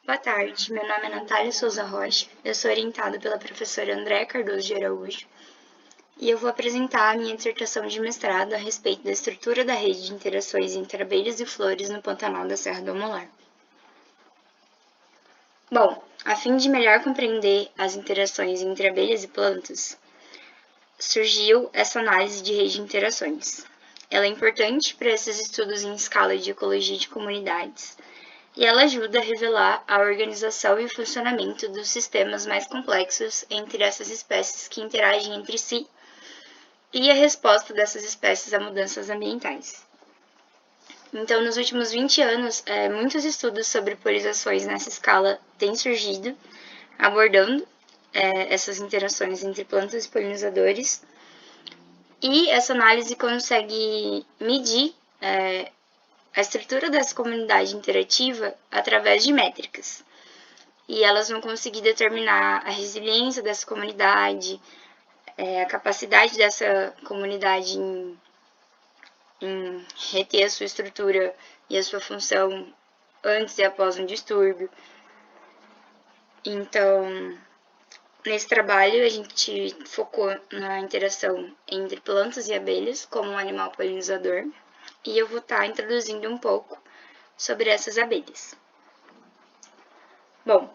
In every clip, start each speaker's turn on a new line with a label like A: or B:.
A: Boa tarde, meu nome é Natália Souza Rocha, eu sou orientada pela professora Andréa Cardoso de Araújo e eu vou apresentar a minha dissertação de mestrado a respeito da estrutura da rede de interações entre abelhas e flores no Pantanal da Serra do Amolar. Bom, a fim de melhor compreender as interações entre abelhas e plantas, surgiu essa análise de rede de interações. Ela é importante para esses estudos em escala de ecologia de comunidades, e ela ajuda a revelar a organização e o funcionamento dos sistemas mais complexos entre essas espécies que interagem entre si e a resposta dessas espécies a mudanças ambientais. Então, nos últimos 20 anos, muitos estudos sobre polinizações nessa escala têm surgido, abordando essas interações entre plantas e polinizadores, e essa análise consegue medir a estrutura dessa comunidade interativa através de métricas. E elas vão conseguir determinar a resiliência dessa comunidade, a capacidade dessa comunidade em reter a sua estrutura e a sua função antes e após um distúrbio. Então, nesse trabalho, a gente focou na interação entre plantas e abelhas como um animal polinizador, e eu vou estar introduzindo um pouco sobre essas abelhas. Bom,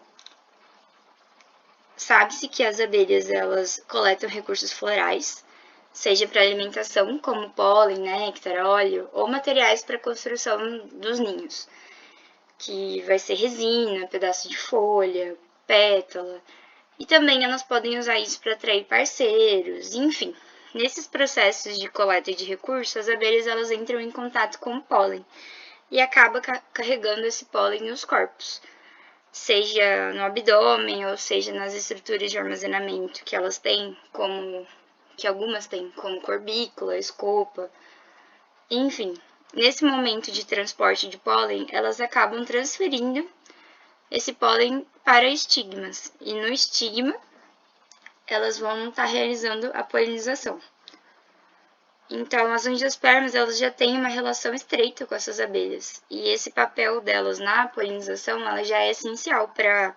A: sabe-se que as abelhas elas coletam recursos florais, seja para alimentação, como pólen, néctar, óleo, ou materiais para a construção dos ninhos, que vai ser resina, pedaço de folha, pétala, e também elas podem usar isso para atrair parceiros, enfim. Nesses processos de coleta de recursos, as abelhas elas entram em contato com o pólen e acabam carregando esse pólen nos corpos, seja no abdômen ou seja nas estruturas de armazenamento que elas têm, que algumas têm, como corbícula, escopa, enfim. Nesse momento de transporte de pólen, elas acabam transferindo esse pólen para estigmas, e no estigma elas vão estar realizando a polinização. Então, as angiospermas elas já têm uma relação estreita com essas abelhas, e esse papel delas na polinização ela já é essencial para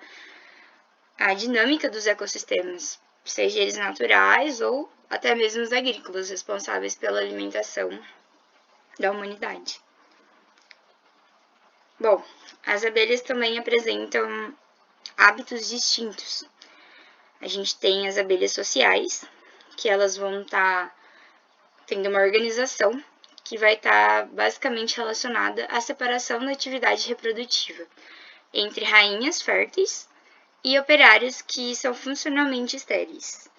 A: a dinâmica dos ecossistemas, seja eles naturais ou até mesmo os agrícolas, responsáveis pela alimentação da humanidade. Bom, as abelhas também apresentam hábitos distintos. A gente tem as abelhas sociais, que elas vão estar tendo uma organização que vai estar basicamente relacionada à separação da atividade reprodutiva entre rainhas férteis e operárias que são funcionalmente estéreis.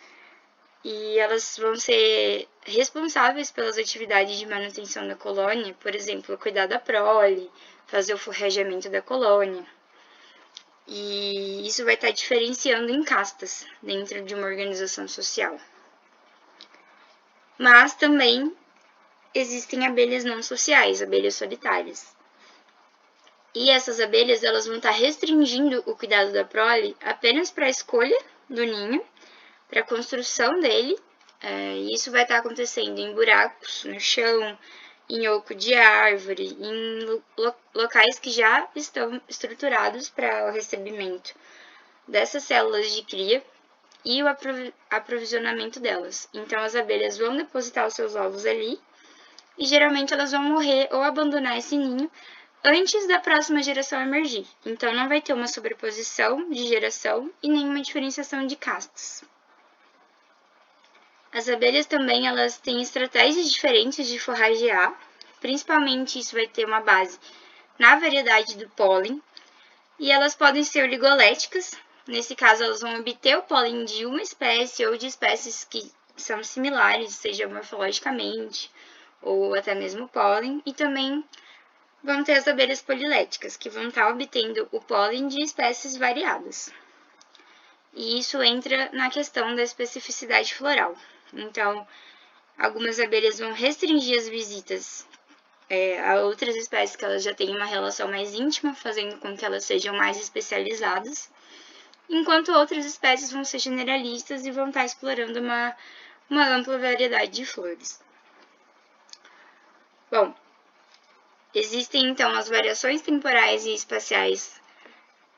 A: E elas vão ser responsáveis pelas atividades de manutenção da colônia, por exemplo, cuidar da prole, fazer o forrageamento da colônia. E isso vai estar diferenciando em castas dentro de uma organização social. Mas também existem abelhas não sociais, abelhas solitárias. E essas abelhas elas vão estar restringindo o cuidado da prole apenas para a escolha do ninho, para a construção dele, e isso vai estar acontecendo em buracos no chão, em oco de árvore, em locais que já estão estruturados para o recebimento dessas células de cria e o aprovisionamento delas. Então, as abelhas vão depositar os seus ovos ali e geralmente elas vão morrer ou abandonar esse ninho antes da próxima geração emergir. Então, não vai ter uma sobreposição de geração e nenhuma diferenciação de castas. As abelhas também elas têm estratégias diferentes de forragear, principalmente isso vai ter uma base na variedade do pólen, e elas podem ser oligoléticas, nesse caso elas vão obter o pólen de uma espécie ou de espécies que são similares, seja morfologicamente ou até mesmo pólen, e também vão ter as abelhas poliléticas, que vão estar obtendo o pólen de espécies variadas. E isso entra na questão da especificidade floral. Então, algumas abelhas vão restringir as visitas a outras espécies que elas já têm uma relação mais íntima, fazendo com que elas sejam mais especializadas, enquanto outras espécies vão ser generalistas e vão estar explorando uma ampla variedade de flores. Bom, existem então as variações temporais e espaciais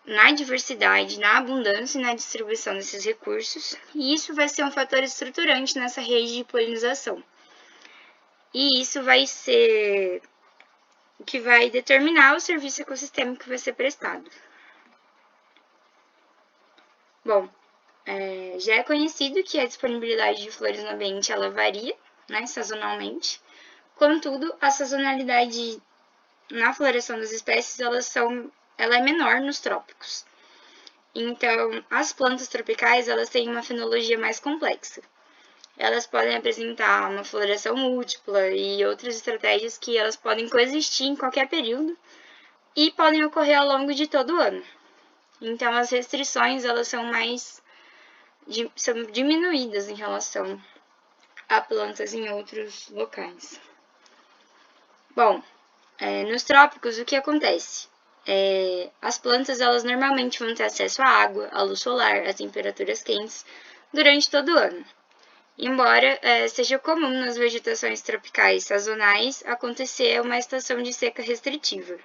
A: na diversidade, na abundância e na distribuição desses recursos, e isso vai ser um fator estruturante nessa rede de polinização. E isso vai ser o que vai determinar o serviço ecossistêmico que vai ser prestado. Bom, já é conhecido que a disponibilidade de flores no ambiente ela varia, né, sazonalmente. Contudo, a sazonalidade na floração das espécies ela é menor nos trópicos. Então, as plantas tropicais elas têm uma fenologia mais complexa. Elas podem apresentar uma floração múltipla e outras estratégias que elas podem coexistir em qualquer período e podem ocorrer ao longo de todo o ano. Então, as restrições elas são diminuídas em relação a plantas em outros locais. Bom, nos trópicos o que acontece? As plantas elas normalmente vão ter acesso à água, à luz solar, a temperaturas quentes durante todo o ano. Embora seja comum nas vegetações tropicais sazonais acontecer uma estação de seca restritiva.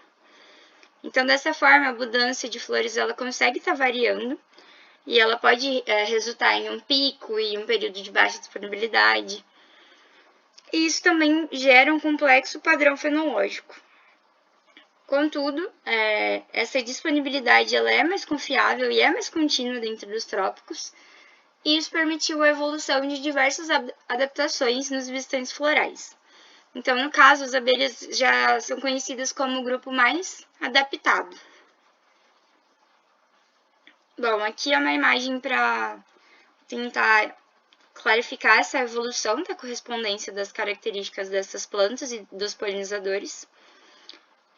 A: Então, dessa forma, a abundância de flores ela consegue estar variando e ela pode resultar em um pico e um período de baixa disponibilidade. E isso também gera um complexo padrão fenológico. Contudo, essa disponibilidade ela é mais confiável e é mais contínua dentro dos trópicos, e isso permitiu a evolução de diversas adaptações nos visitantes florais. Então, no caso, as abelhas já são conhecidas como o grupo mais adaptado. Bom, aqui é uma imagem para tentar clarificar essa evolução da correspondência das características dessas plantas e dos polinizadores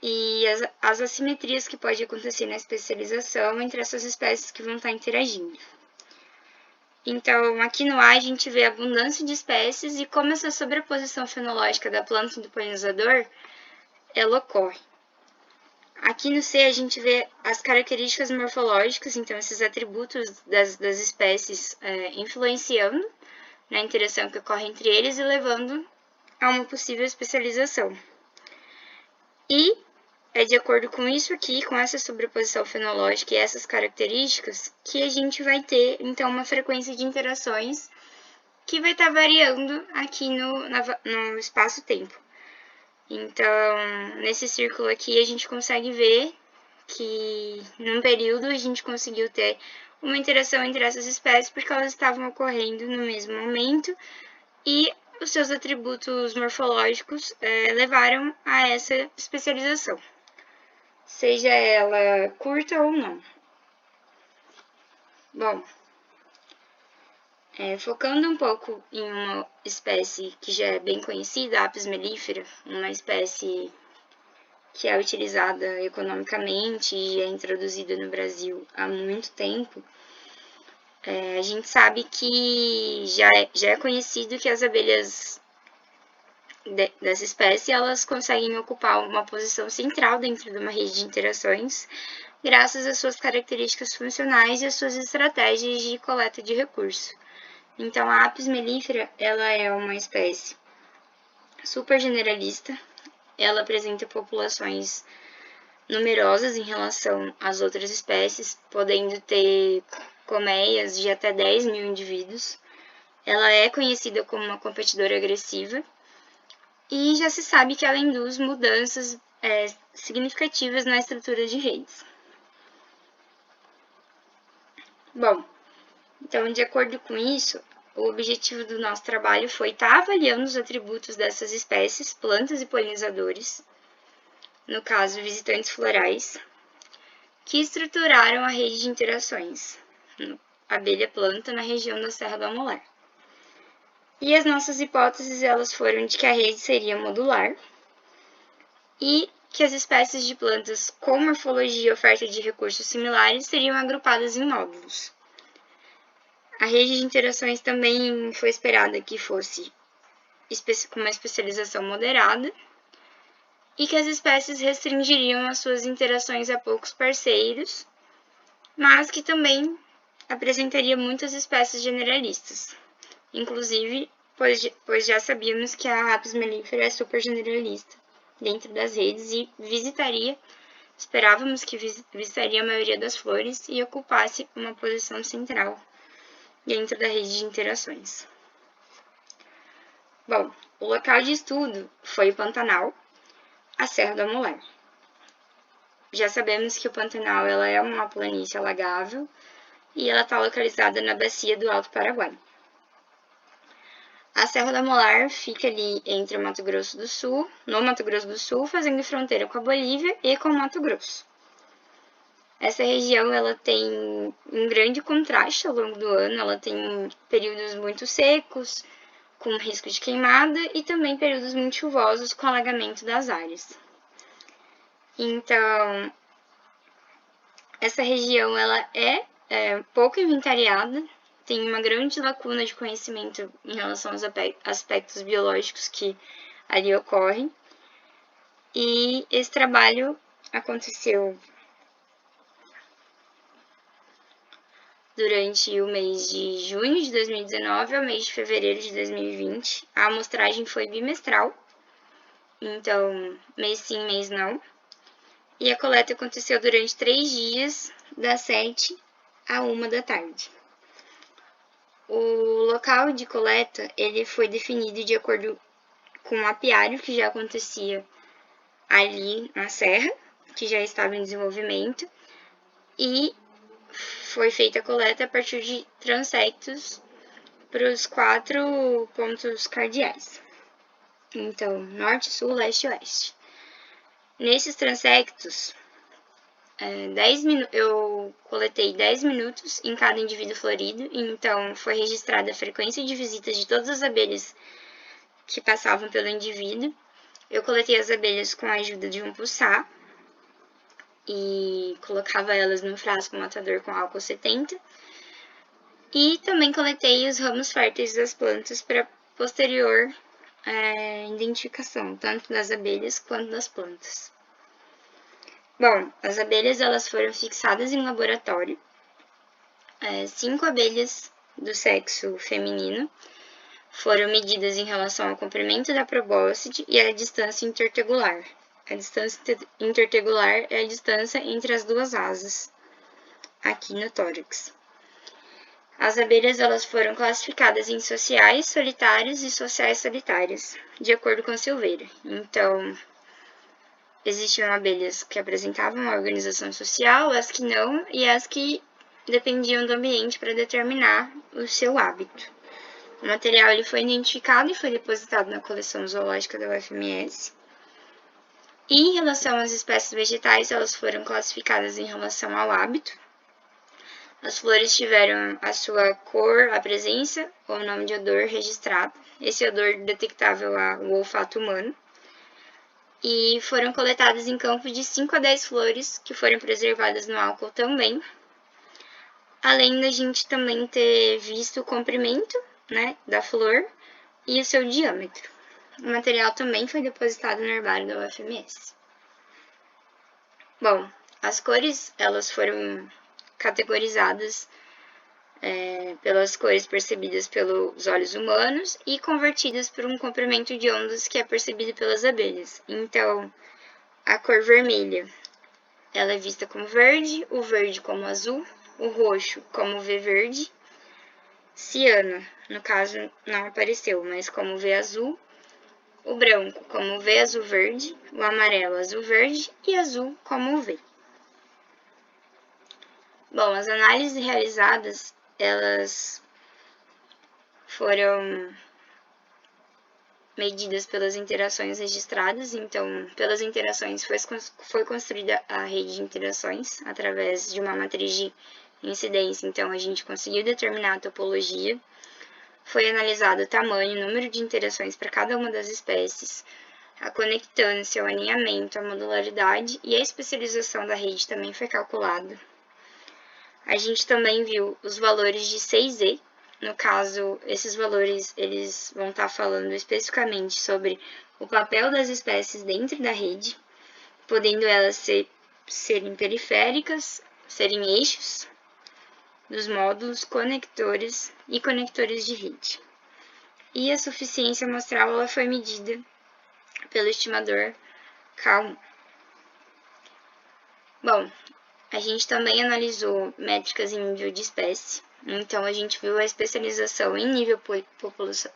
A: e as assimetrias que pode acontecer na especialização entre essas espécies que vão estar interagindo. Então, aqui no A a gente vê a abundância de espécies e como essa sobreposição fenológica da planta e do polinizador ela ocorre. Aqui no C a gente vê as características morfológicas, então esses atributos das espécies influenciando na interação que ocorre entre eles e levando a uma possível especialização. E é de acordo com isso aqui, com essa sobreposição fenológica e essas características, que a gente vai ter, então, uma frequência de interações que vai estar variando aqui no espaço-tempo. Então, nesse círculo aqui, a gente consegue ver que, num período, a gente conseguiu ter uma interação entre essas espécies porque elas estavam ocorrendo no mesmo momento e os seus atributos morfológicos levaram a essa especialização, seja ela curta ou não. Bom, focando um pouco em uma espécie que já é bem conhecida, a Apis mellifera, uma espécie que é utilizada economicamente e é introduzida no Brasil há muito tempo, a gente sabe que já é conhecido que as abelhas dessa espécie elas conseguem ocupar uma posição central dentro de uma rede de interações, graças às suas características funcionais e às suas estratégias de coleta de recursos. Então, a Apis mellifera ela é uma espécie super generalista, ela apresenta populações numerosas em relação às outras espécies, podendo ter colmeias de até 10 mil indivíduos. Ela é conhecida como uma competidora agressiva e já se sabe que ela induz mudanças significativas na estrutura de redes. Bom, então, de acordo com isso, o objetivo do nosso trabalho foi estar avaliando os atributos dessas espécies, plantas e polinizadores, no caso, visitantes florais, que estruturaram a rede de interações abelha-planta na região da Serra do Amolar. E as nossas hipóteses elas foram de que a rede seria modular e que as espécies de plantas com morfologia e oferta de recursos similares seriam agrupadas em nódulos. A rede de interações também foi esperada que fosse com uma especialização moderada e que as espécies restringiriam as suas interações a poucos parceiros, mas que também apresentaria muitas espécies generalistas. Inclusive, pois já sabíamos que a Apis mellifera é super generalista dentro das redes e visitaria esperávamos que vistaria a maioria das flores e ocupasse uma posição central dentro da rede de interações. Bom, o local de estudo foi o Pantanal, a Serra do Amolar. Já sabemos que o Pantanal ela é uma planície alagável e ela está localizada na bacia do Alto Paraguai. A Serra do Amolar fica ali entre o Mato Grosso do Sul, no Mato Grosso do Sul, fazendo fronteira com a Bolívia e com o Mato Grosso. Essa região ela tem um grande contraste ao longo do ano, ela tem períodos muito secos, com risco de queimada, e também períodos muito chuvosos com alagamento das áreas. Então, essa região ela é pouco inventariada, tem uma grande lacuna de conhecimento em relação aos aspectos biológicos que ali ocorrem. E esse trabalho aconteceu durante o mês de junho de 2019 ao mês de fevereiro de 2020. A amostragem foi bimestral, então mês sim, mês não. E a coleta aconteceu durante 3 dias, das 7 à 1 da tarde. O local de coleta ele foi definido de acordo com o apiário que já acontecia ali na serra, que já estava em desenvolvimento, e foi feita a coleta a partir de transectos para os 4 pontos cardeais. Então, norte, sul, leste e oeste. Nesses transectos, eu coletei 10 minutos em cada indivíduo florido, então foi registrada a frequência de visitas de todas as abelhas que passavam pelo indivíduo. Eu coletei as abelhas com a ajuda de um pulsar e colocava elas num frasco matador com álcool 70. E também coletei os ramos férteis das plantas para posterior identificação, tanto das abelhas quanto das plantas. Bom, as abelhas elas foram fixadas em laboratório. 5 abelhas do sexo feminino foram medidas em relação ao comprimento da probóscide e à distância intertegular. A distância intertegular é a distância entre as duas asas, aqui no tórax. As abelhas elas foram classificadas em sociais, solitárias e sociais solitárias, de acordo com Silveira. Então, existiam abelhas que apresentavam uma organização social, as que não, e as que dependiam do ambiente para determinar o seu hábito. O material ele foi identificado e foi depositado na coleção zoológica da UFMS. E em relação às espécies vegetais, elas foram classificadas em relação ao hábito. As flores tiveram a sua cor, a presença ou nome de odor registrado. Esse odor detectável ao olfato humano. E foram coletadas em campos de 5 a 10 flores, que foram preservadas no álcool também. Além da gente também ter visto o comprimento, né, da flor e o seu diâmetro. O material também foi depositado no herbário da UFMS. Bom, as cores elas foram categorizadas pelas cores percebidas pelos olhos humanos e convertidas por um comprimento de ondas que é percebido pelas abelhas. Então, a cor vermelha ela é vista como verde, o verde como azul, o roxo como V verde, ciano, no caso não apareceu, mas como V azul, o branco como V azul verde, o amarelo azul verde e azul como V. Bom, as análises realizadas, elas foram medidas pelas interações registradas, então pelas interações foi construída a rede de interações através de uma matriz de incidência, então a gente conseguiu determinar a topologia. Foi analisado o tamanho e número de interações para cada uma das espécies, a conectância, o alinhamento, a modularidade e a especialização da rede também foi calculado. A gente também viu os valores de 6E, no caso, esses valores eles vão estar falando especificamente sobre o papel das espécies dentro da rede, podendo elas serem periféricas, serem eixos dos módulos, conectores e conectores de rede. E a suficiência amostral ela foi medida pelo estimador K1. Bom, a gente também analisou métricas em nível de espécie. Então, a gente viu a especialização em nível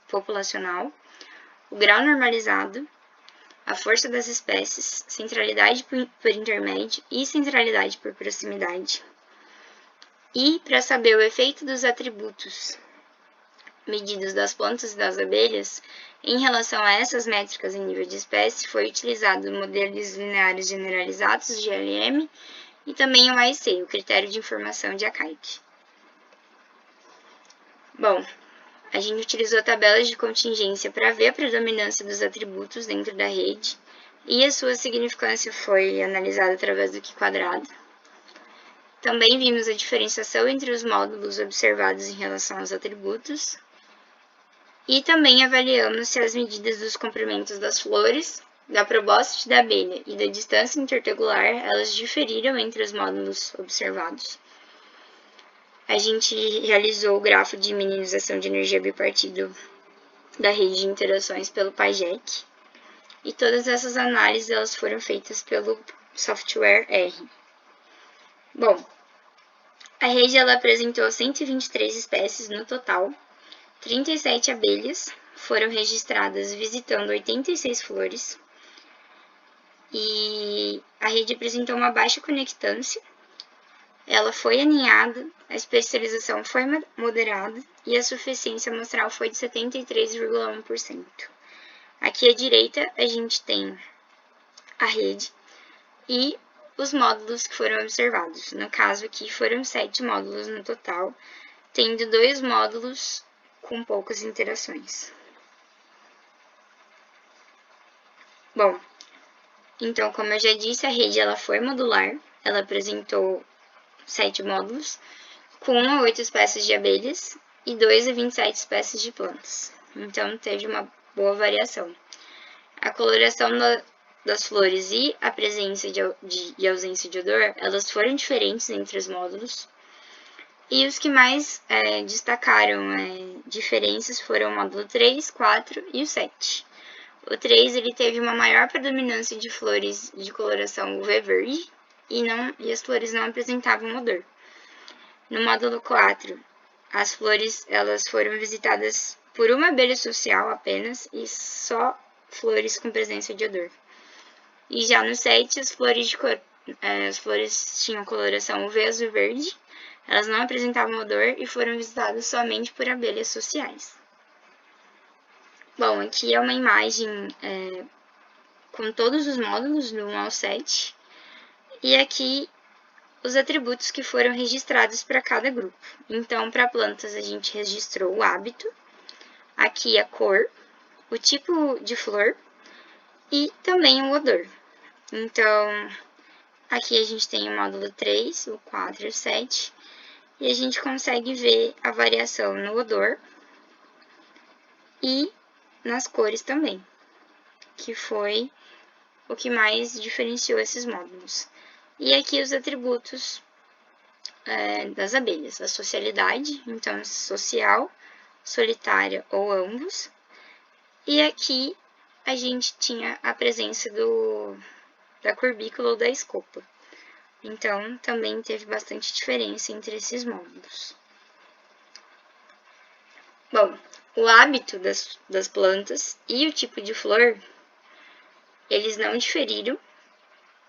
A: populacional, o grau normalizado, a força das espécies, centralidade por intermédio e centralidade por proximidade. E, para saber o efeito dos atributos medidos das plantas e das abelhas, em relação a essas métricas em nível de espécie, foi utilizado modelos lineares generalizados de LM e também o AIC, o Critério de Informação de Acaique. Bom, a gente utilizou tabelas de contingência para ver a predominância dos atributos dentro da rede e a sua significância foi analisada através do Q². Também vimos a diferenciação entre os módulos observados em relação aos atributos e também avaliamos se as medidas dos comprimentos das flores, da probóscide da abelha e da distância intertegular, elas diferiram entre os módulos observados. A gente realizou o grafo de minimização de energia bipartido da rede de interações pelo PyJet e todas essas análises elas foram feitas pelo software R. Bom, a rede ela apresentou 123 espécies no total, 37 abelhas foram registradas visitando 86 flores e a rede apresentou uma baixa conectância. Ela foi aninhada, a especialização foi moderada e a suficiência amostral foi de 73,1%. Aqui à direita a gente tem a rede e os módulos que foram observados. No caso aqui foram 7 módulos no total, tendo 2 módulos com poucas interações. Bom, então como eu já disse, a rede ela foi modular, ela apresentou 7 módulos, com 1 a 8 espécies de abelhas e 2 a 27 espécies de plantas. Então, teve uma boa variação. A coloração das flores e a presença e ausência de odor, elas foram diferentes entre os módulos. E os que mais destacaram diferenças foram o módulo 3, 4 e o 7. O 3 ele teve uma maior predominância de flores de coloração UV verde, e as flores não apresentavam odor. No módulo 4, as flores elas foram visitadas por uma abelha social apenas e só flores com presença de odor. E já no 7, as flores tinham coloração UV azul verde, elas não apresentavam odor e foram visitadas somente por abelhas sociais. Bom, aqui é uma imagem com todos os módulos do 1 ao 7. E aqui os atributos que foram registrados para cada grupo. Então, para plantas a gente registrou o hábito, aqui a cor, o tipo de flor e também o odor. Então, aqui a gente tem o módulo 3, o 4 e o 7, e a gente consegue ver a variação no odor e nas cores também, que foi o que mais diferenciou esses módulos. E aqui os atributos das abelhas, a socialidade, então social, solitária ou ambos. E aqui a gente tinha a presença da corbícula ou da escopa. Então, também teve bastante diferença entre esses módulos. Bom, o hábito das plantas e o tipo de flor, eles não diferiram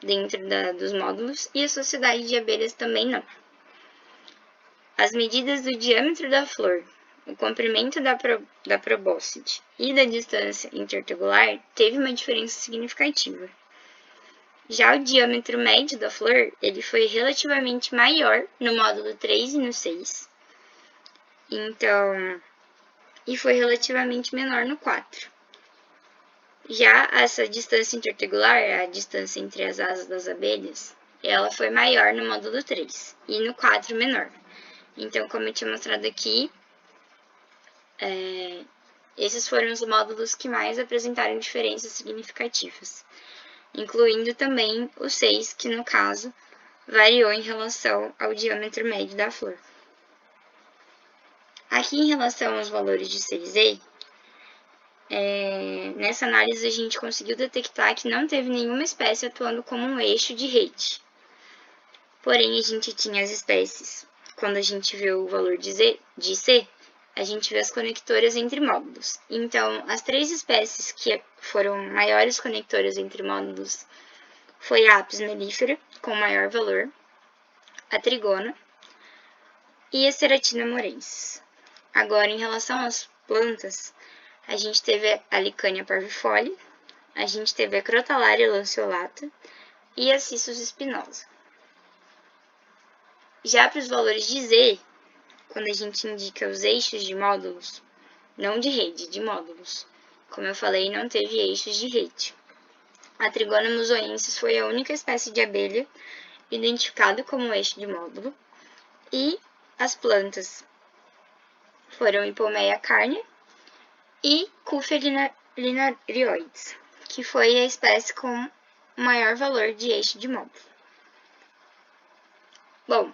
A: dentro dos módulos e a sociedade de abelhas também não. As medidas do diâmetro da flor, o comprimento da probóscide e da distância intertegular teve uma diferença significativa. Já o diâmetro médio da flor, ele foi relativamente maior no módulo 3 e no 6. Então, e foi relativamente menor no 4. Já essa distância intertegular, a distância entre as asas das abelhas, ela foi maior no módulo 3 e no 4 menor. Então, como eu tinha mostrado aqui, esses foram os módulos que mais apresentaram diferenças significativas, incluindo também o 6, que no caso variou em relação ao diâmetro médio da flor. Aqui em relação aos valores de 6E, nessa análise a gente conseguiu detectar que não teve nenhuma espécie atuando como um eixo de rede. Porém, a gente tinha as espécies. Quando a gente vê o valor de C, a gente vê as conectoras entre módulos. Então, as 3 espécies que foram maiores conectoras entre módulos foi a Apis mellifera, com maior valor, a Trigona e a Ceratina morensis. Agora, em relação às plantas, a gente teve a Licânia parvifolia, a gente teve a Crotalaria lanceolata e a Cissus spinosa. Já para os valores de Z, quando a gente indica os eixos de módulos, não de rede, de módulos. Como eu falei, não teve eixos de rede. A Trigona musoensis foi a única espécie de abelha identificada como eixo de módulo. E as plantas foram Hipomeia carnea e Cuphea linarioides, que foi a espécie com maior valor de eixo de módulo. Bom,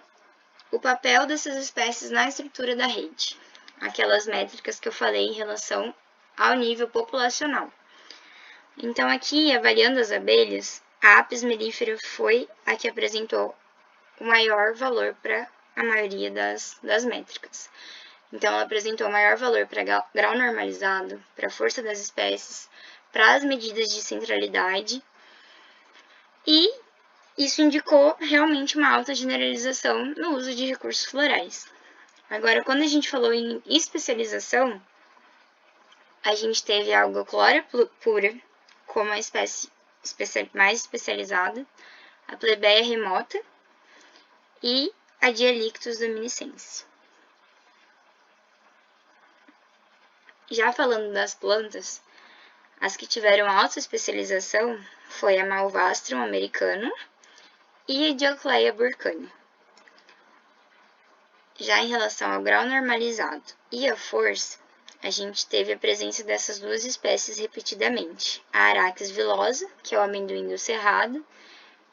A: o papel dessas espécies na estrutura da rede. Aquelas métricas que eu falei em relação ao nível populacional. Então, aqui, avaliando as abelhas, a Apis mellifera foi a que apresentou o maior valor para a maioria das métricas. Então, ela apresentou maior valor para grau normalizado, para a força das espécies, para as medidas de centralidade, e isso indicou realmente uma alta generalização no uso de recursos florais. Agora, quando a gente falou em especialização, a gente teve a Algoclora pura como a espécie mais especializada, a Plebeia remota e a Dialictus dominicens. Já falando das plantas, as que tiveram alta especialização foi a Malvastrum americano e a Diocleia burkani. Já em relação ao grau normalizado e a força, a gente teve a presença dessas duas espécies repetidamente, a Arax vilosa, que é o amendoim do cerrado,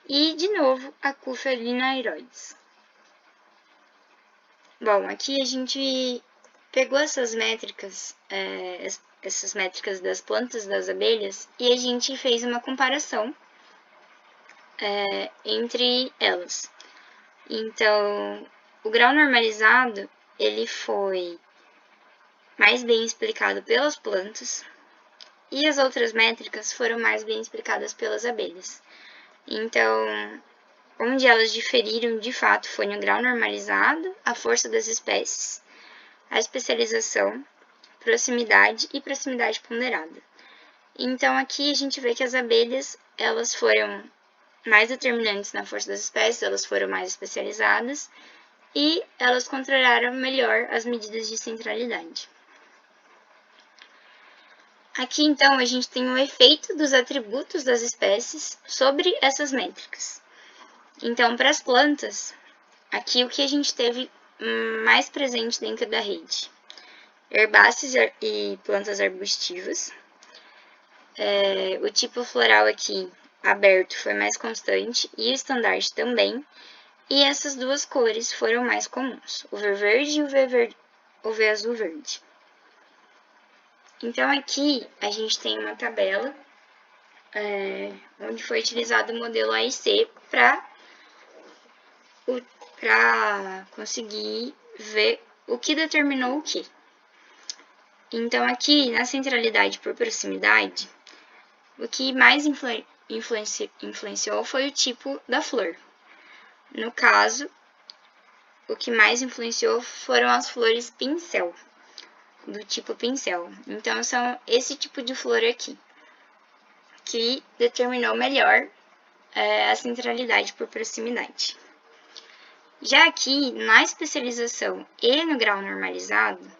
A: e, de novo, a Cuphea linarioides. Bom, aqui a gente pegou essas métricas das plantas das abelhas e a gente fez uma comparação entre elas. Então, o grau normalizado, ele foi mais bem explicado pelas plantas e as outras métricas foram mais bem explicadas pelas abelhas. Então, onde elas diferiram de fato foi no grau normalizado, a força das espécies, a especialização, proximidade e proximidade ponderada. Então, aqui a gente vê que as abelhas, elas foram mais determinantes na força das espécies, elas foram mais especializadas e elas controlaram melhor as medidas de centralidade. Aqui, então, a gente tem o efeito dos atributos das espécies sobre essas métricas. Então, para as plantas, aqui o que a gente teve mais presente dentro da rede? Herbáceas e plantas arbustivas. O tipo floral aqui, aberto, foi mais constante e o estandarte também. E essas duas cores foram mais comuns, o verde e o V azul verde. Então, aqui a gente tem uma tabela onde foi utilizado o modelo AIC para conseguir ver o que determinou o que. Então, aqui na centralidade por proximidade, o que mais influenciou foi o tipo da flor. No caso, o que mais influenciou foram as flores pincel, do tipo pincel. Então, são esse tipo de flor aqui, que determinou melhor a centralidade por proximidade. Já aqui, na especialização e no grau normalizado,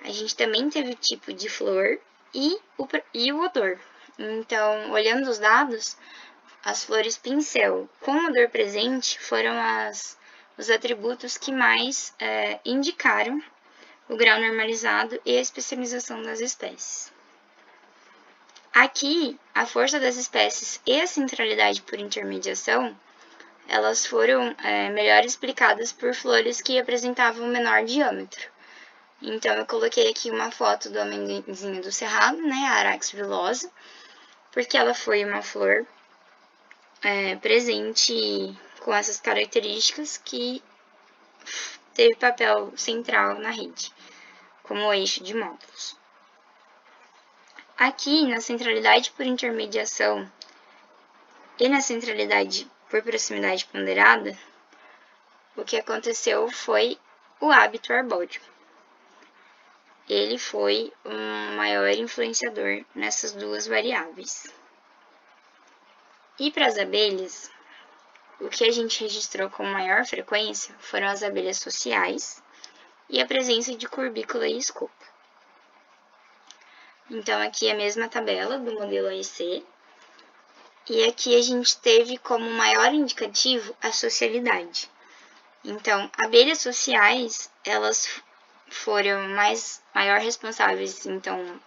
A: a gente também teve o tipo de flor e o odor. Então, olhando os dados, as flores pincel com odor presente foram os atributos que mais indicaram o grau normalizado e a especialização das espécies. Aqui, a força das espécies e a centralidade por intermediação, elas foram melhor explicadas por flores que apresentavam menor diâmetro. Então, eu coloquei aqui uma foto do amendoinzinho do cerrado, né, a Arax vilosa, porque ela foi uma flor presente com essas características que teve papel central na rede, como eixo de módulos. Aqui, na centralidade por intermediação e na centralidade por proximidade ponderada, o que aconteceu foi o hábito arbóreo. Ele foi um maior influenciador nessas duas variáveis. E para as abelhas, o que a gente registrou com maior frequência foram as abelhas sociais e a presença de curbícula e escopo. Então, aqui é a mesma tabela do modelo AEC, e aqui a gente teve como maior indicativo a socialidade. Então, abelhas sociais, elas foram maior responsáveis, então,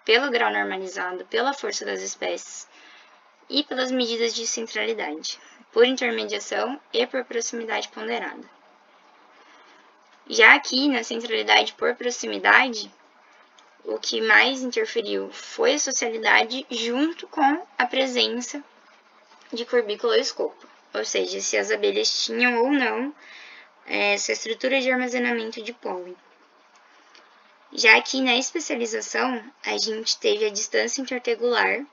A: pelo grau normalizado, pela força das espécies e pelas medidas de centralidade, por intermediação e por proximidade ponderada. Já aqui, na centralidade por proximidade, o que mais interferiu foi a socialidade junto com a presença de curbícula ou escopo, ou seja, se as abelhas tinham ou não essa estrutura de armazenamento de pólen. Já aqui na especialização, a gente teve a distância intertegular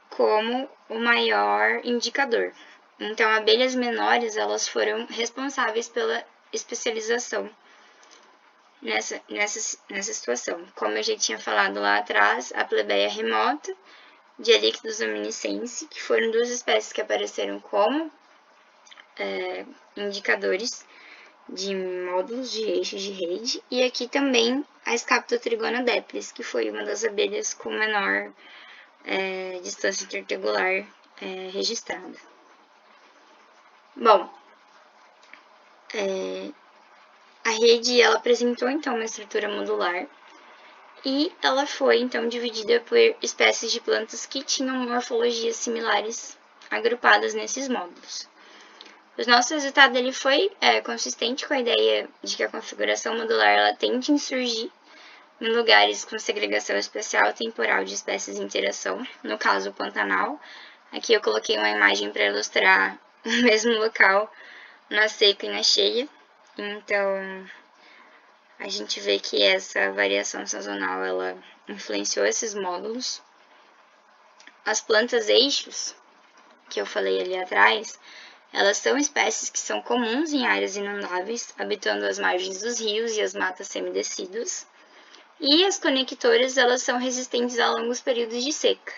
A: como o maior indicador. Então, abelhas menores, elas foram responsáveis pela especialização nessa situação. Como eu já tinha falado lá atrás, a plebeia remota, Dialictos omnisciense, que foram duas espécies que apareceram como indicadores de módulos de eixos de rede, e aqui também a Scaptotrigona deplis, que foi uma das abelhas com menor distância intertegular registrada. Bom, a rede ela apresentou então uma estrutura modular e ela foi então dividida por espécies de plantas que tinham morfologias similares agrupadas nesses módulos. O nosso resultado ele foi consistente com a ideia de que a configuração modular ela tende a surgir em lugares com segregação espacial e temporal de espécies em interação, no caso o Pantanal. Aqui eu coloquei uma imagem para ilustrar o mesmo local na seca e na cheia. Então, a gente vê que essa variação sazonal ela influenciou esses módulos. As plantas eixos, que eu falei ali atrás, elas são espécies que são comuns em áreas inundáveis, habitando as margens dos rios e as matas semideciduas. E as conectoras, elas são resistentes a longos períodos de seca.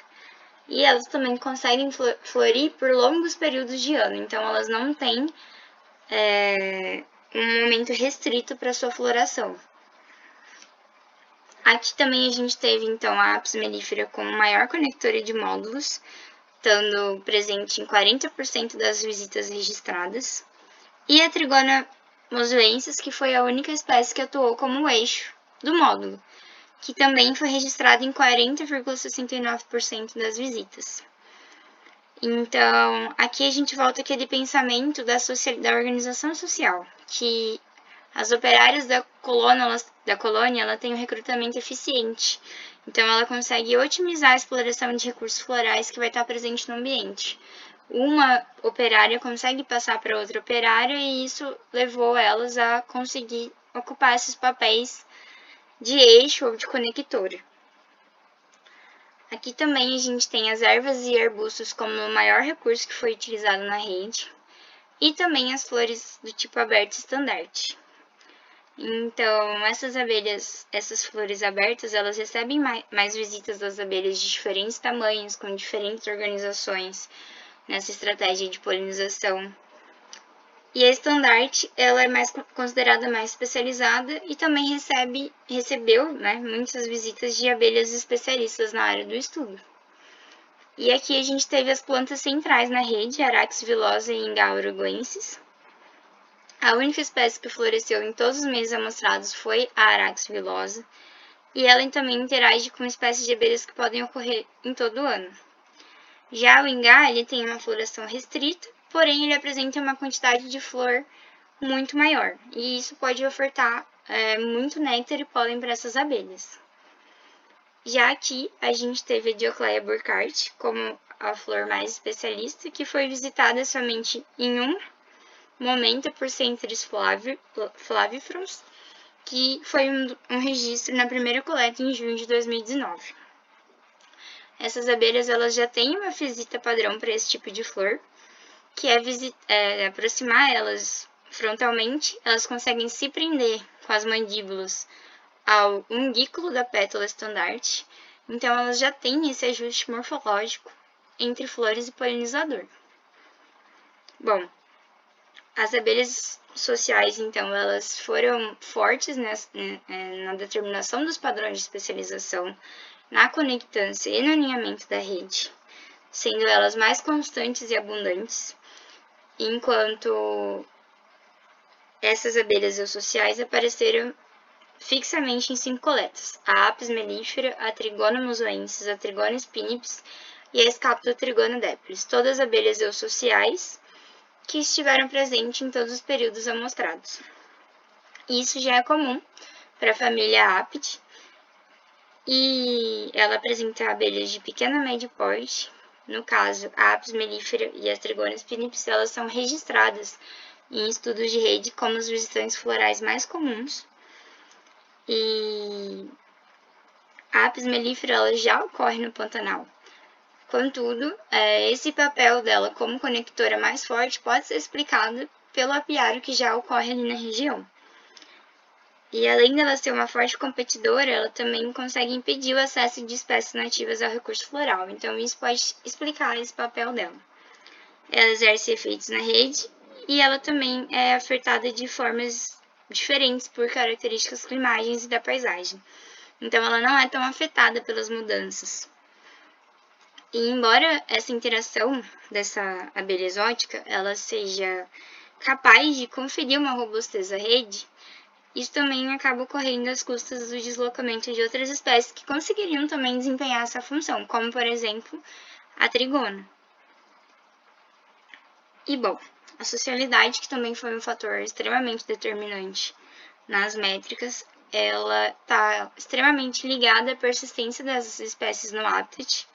A: E elas também conseguem florir por longos períodos de ano, então elas não têm um momento restrito para sua floração. Aqui também a gente teve então a Apis mellifera como maior conectora de módulos, estando presente em 40% das visitas registradas, e a Trigona mosuensis, que foi a única espécie que atuou como eixo do módulo, que também foi registrada em 40,69% das visitas. Então, aqui a gente volta àquele pensamento da organização social, que as operárias da colônia ela tem um recrutamento eficiente, então ela consegue otimizar a exploração de recursos florais que vai estar presente no ambiente. Uma operária consegue passar para outra operária e isso levou elas a conseguir ocupar esses papéis de eixo ou de conectora. Aqui também a gente tem as ervas e arbustos como o maior recurso que foi utilizado na rede, e também as flores do tipo aberto estandarte. Então, essas flores abertas, elas recebem mais visitas das abelhas de diferentes tamanhos, com diferentes organizações nessa estratégia de polinização. E a estandarte, ela é considerada mais especializada e também recebeu muitas visitas de abelhas especialistas na área do estudo. E aqui a gente teve as plantas centrais na rede, Arax vilosa e Ingá uruguensis. A única espécie que floresceu em todos os meses amostrados foi a Arax vilosa, e ela também interage com espécies de abelhas que podem ocorrer em todo o ano. Já o Ingá, ele tem uma floração restrita, porém ele apresenta uma quantidade de flor muito maior, e isso pode ofertar muito néctar e pólen para essas abelhas. Já aqui, a gente teve a Diocleia burkhardt como a flor mais especialista, que foi visitada somente em um momento por Centris flavifrons, que foi um registro na primeira coleta em junho de 2019. Essas abelhas elas já têm uma visita padrão para esse tipo de flor, que é aproximar elas frontalmente, elas conseguem se prender com as mandíbulas ao ungículo da pétala estandarte, então elas já têm esse ajuste morfológico entre flores e polinizador. Bom, as abelhas sociais, então, elas foram fortes na determinação dos padrões de especialização, na conectância e no alinhamento da rede, sendo elas mais constantes e abundantes, enquanto essas abelhas eusociais apareceram fixamente em 5 coletas: a Apis mellifera, a Trigona musoensis, a Trigona spinipes e a Scapula Trigona depilis, todas abelhas eusociais que estiveram presentes em todos os períodos amostrados. Isso já é comum para a família Apidae, e ela apresenta abelhas de pequeno a médio porte. No caso, a Apis mellifera e as Trigona spinipes, elas são registradas em estudos de rede como os visitantes florais mais comuns. E a Apis mellifera ela já ocorre no Pantanal. Contudo, esse papel dela como conectora mais forte pode ser explicado pelo apiário que já ocorre ali na região. E além dela ser uma forte competidora, ela também consegue impedir o acesso de espécies nativas ao recurso floral. Então, isso pode explicar esse papel dela. Ela exerce efeitos na rede e ela também é afetada de formas diferentes por características climáticas e da paisagem. Então, ela não é tão afetada pelas mudanças. E embora essa interação dessa abelha exótica ela seja capaz de conferir uma robustez à rede, isso também acaba ocorrendo às custas do deslocamento de outras espécies que conseguiriam também desempenhar essa função, como, por exemplo, a trigona. E, bom, a socialidade, que também foi um fator extremamente determinante nas métricas, ela está extremamente ligada à persistência das espécies no habitat,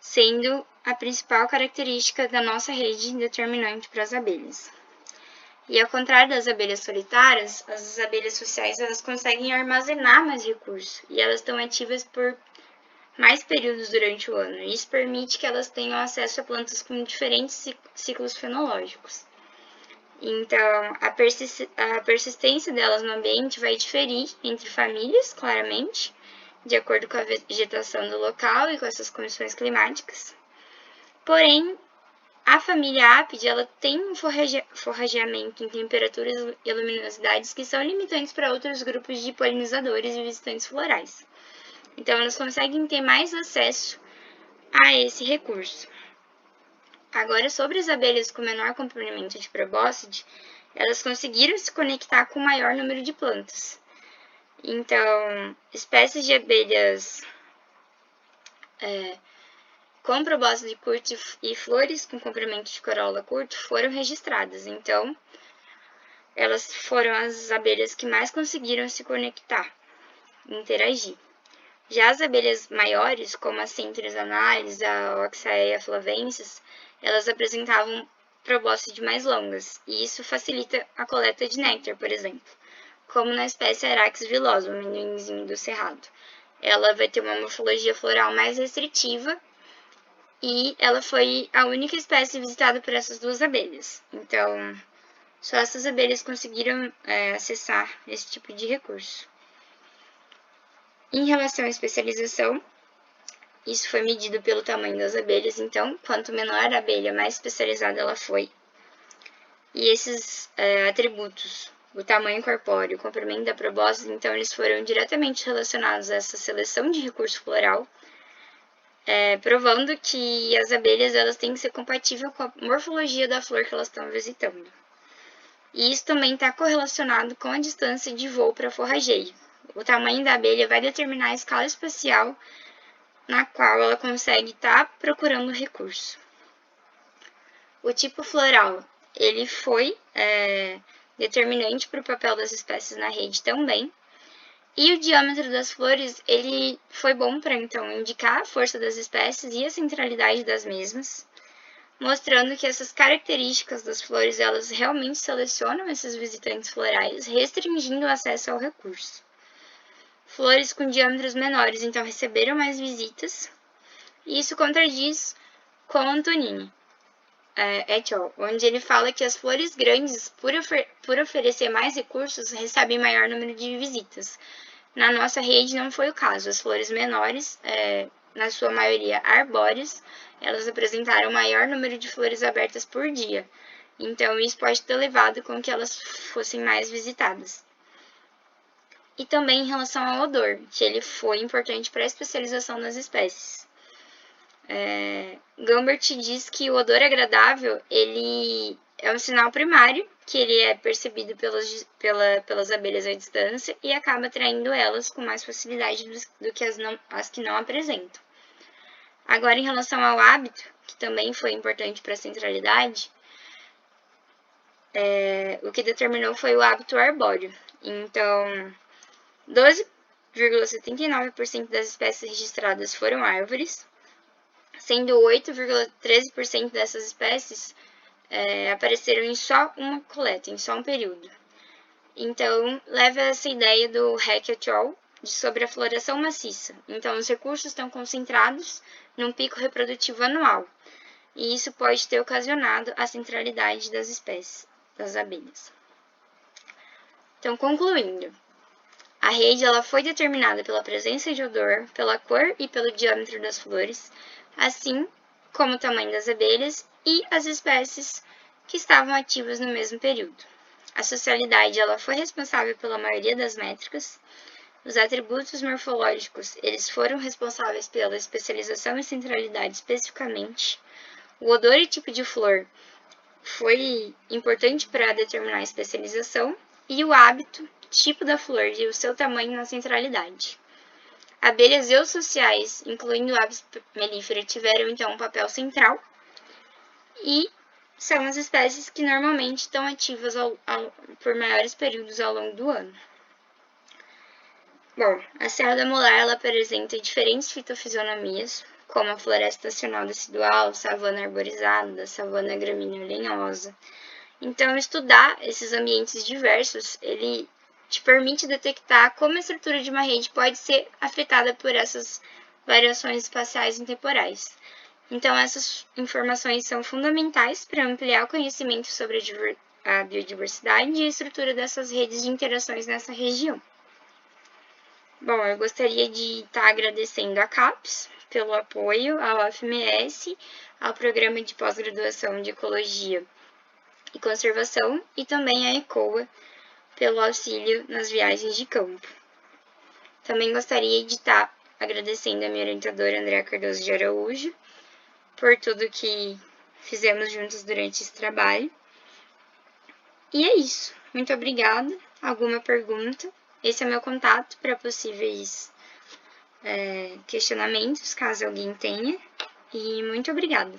A: sendo a principal característica da nossa rede determinante para as abelhas. E ao contrário das abelhas solitárias, as abelhas sociais elas conseguem armazenar mais recursos e elas estão ativas por mais períodos durante o ano. Isso permite que elas tenham acesso a plantas com diferentes ciclos fenológicos. Então, a persistência delas no ambiente vai diferir entre famílias, claramente, de acordo com a vegetação do local e com essas condições climáticas. Porém, a família Apidae ela tem um forrageamento em temperaturas e luminosidades que são limitantes para outros grupos de polinizadores e visitantes florais. Então, elas conseguem ter mais acesso a esse recurso. Agora, sobre as abelhas com menor comprimento de probóscide, elas conseguiram se conectar com o maior número de plantas. Então, espécies de abelhas com probóscide curto e flores com comprimento de corola curto foram registradas. Então, elas foram as abelhas que mais conseguiram se conectar, interagir. Já as abelhas maiores, como a Centris annalis, a Oxaea flavensis, elas apresentavam probóscide mais longas, e isso facilita a coleta de néctar, por exemplo, como na espécie Arax vilosa, o amendoinzinho do cerrado. Ela vai ter uma morfologia floral mais restritiva, e ela foi a única espécie visitada por essas duas abelhas. Então, só essas abelhas conseguiram acessar esse tipo de recurso. Em relação à especialização, isso foi medido pelo tamanho das abelhas, então, quanto menor a abelha, mais especializada ela foi. E esses atributos, o tamanho corpóreo, o comprimento da probóscide, então, eles foram diretamente relacionados a essa seleção de recurso floral, provando que as abelhas elas têm que ser compatíveis com a morfologia da flor que elas estão visitando. E isso também está correlacionado com a distância de voo para forrageio. O tamanho da abelha vai determinar a escala espacial na qual ela consegue estar procurando o recurso. O tipo floral, ele foi determinante para o papel das espécies na rede também. E o diâmetro das flores, ele foi bom para, então, indicar a força das espécies e a centralidade das mesmas, mostrando que essas características das flores, elas realmente selecionam esses visitantes florais, restringindo o acesso ao recurso. Flores com diâmetros menores, então, receberam mais visitas, e isso contradiz com Antonini et al., onde ele fala que as flores grandes, por oferecer mais recursos, recebem maior número de visitas. Na nossa rede não foi o caso. As flores menores, na sua maioria arbóreas, elas apresentaram maior número de flores abertas por dia. Então, isso pode ter levado com que elas fossem mais visitadas. E também em relação ao odor, que ele foi importante para a especialização das espécies. Gumbert diz que o odor agradável, ele é um sinal primário, que ele é percebido pelas abelhas à distância e acaba atraindo elas com mais facilidade do que as que não apresentam. Agora, em relação ao hábito, que também foi importante para a centralidade, o que determinou foi o hábito arbóreo. Então, 12,79% das espécies registradas foram árvores, sendo 8,13% dessas espécies apareceram em só uma coleta, em só um período. Então, leva essa ideia do Heck et al. Sobre a floração maciça. Então, os recursos estão concentrados num pico reprodutivo anual, e isso pode ter ocasionado a centralidade das espécies, das abelhas. Então, concluindo, a rede ela foi determinada pela presença de odor, pela cor e pelo diâmetro das flores, assim como o tamanho das abelhas e as espécies que estavam ativas no mesmo período. A socialidade ela foi responsável pela maioria das métricas. Os atributos morfológicos eles foram responsáveis pela especialização e centralidade especificamente. O odor e tipo de flor foi importante para determinar a especialização. E o hábito, tipo da flor e o seu tamanho na centralidade. Abelhas eusociais, incluindo aves melíferas, tiveram então um papel central e são as espécies que normalmente estão ativas por maiores períodos ao longo do ano. Bom, a Serra da Molar ela apresenta diferentes fitofisionomias, como a floresta estacional decidual, savana arborizada, savana gramínea lenhosa. Então, estudar esses ambientes diversos, ele te permite detectar como a estrutura de uma rede pode ser afetada por essas variações espaciais e temporais. Então, essas informações são fundamentais para ampliar o conhecimento sobre a biodiversidade e a estrutura dessas redes de interações nessa região. Bom, eu gostaria de estar agradecendo a CAPES pelo apoio, ao UFMS, ao Programa de Pós-Graduação de Ecologia e Conservação e também à ECOA pelo auxílio nas viagens de campo. Também gostaria de estar agradecendo a minha orientadora Andréa Cardoso de Araújo por tudo que fizemos juntos durante esse trabalho. E é isso. Muito obrigada. Alguma pergunta? Esse é o meu contato para possíveis questionamentos, caso alguém tenha. E muito obrigada.